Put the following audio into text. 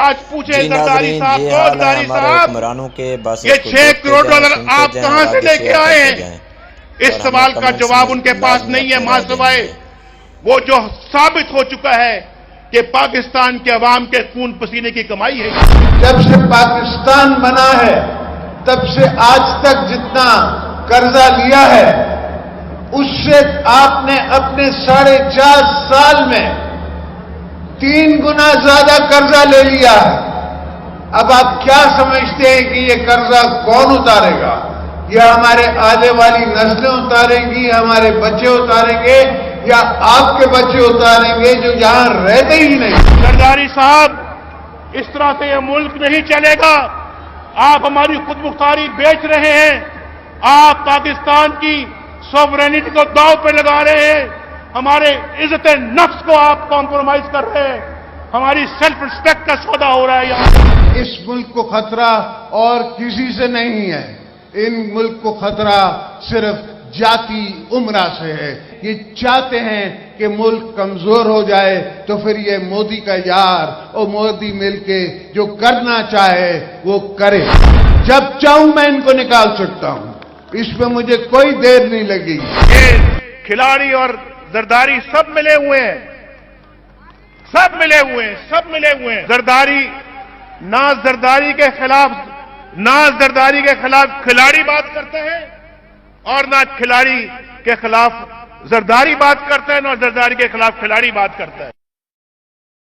आज पूछे जरदारी साहब को, जरदारी साहब ये 6 करोड़ डॉलर आप कहां से लेके आए हैं? इस सवाल का जवाब उनके पास नहीं है, मां सिवाय वो जो साबित हो चुका है कि पाकिस्तान के अवाम के खून पसीने की कमाई है। जब से पाकिस्तान बना है तब से आज तक जितना कर्जा लिया है उससे आपने अपने 4.5 साल में 3 गुना ज्यादा कर्जा ले लिया है। अब आप क्या समझते हैं कि ये कर्जा कौन उतारेगा? या हमारे आने वाली नस्लें उतारेंगी, हमारे बच्चे उतारेंगे, या आपके बच्चे उतारेंगे जो यहां रहते ही नहीं? जरदारी साहब, इस तरह से यह मुल्क नहीं चलेगा। आप हमारी खुद मुख्तारी बेच रहे हैं, आप पाकिस्तान की सॉवरेनिटी को दांव पे लगा रहे हैं, हमारे इज्जत नफ्स को आप कॉम्प्रोमाइज कर रहे हैं, हमारी सेल्फ रिस्पेक्ट का सौदा हो रहा है यहाँ। इस मुल्क को खतरा और किसी से नहीं है, इन मुल्क को खतरा सिर्फ जाति उमरा से है। ये चाहते हैं कि मुल्क कमजोर हो जाए तो फिर ये मोदी का यार और मोदी मिलके जो करना चाहे वो करे। जब चाहूं मैं इनको निकाल सकता हूं, इसमें मुझे कोई देर नहीं लगेगी। ये खिलाड़ी और जरदारी सब मिले हुए हैं, सब मिले हुए हैं, सब मिले हुए हैं। जरदारी ना जरदारी के खिलाफ खिलाड़ी बात करते हैं और ना खिलाड़ी के खिलाफ जरदारी बात करते हैं, ना जरदारी के खिलाफ खिलाड़ी बात करता है।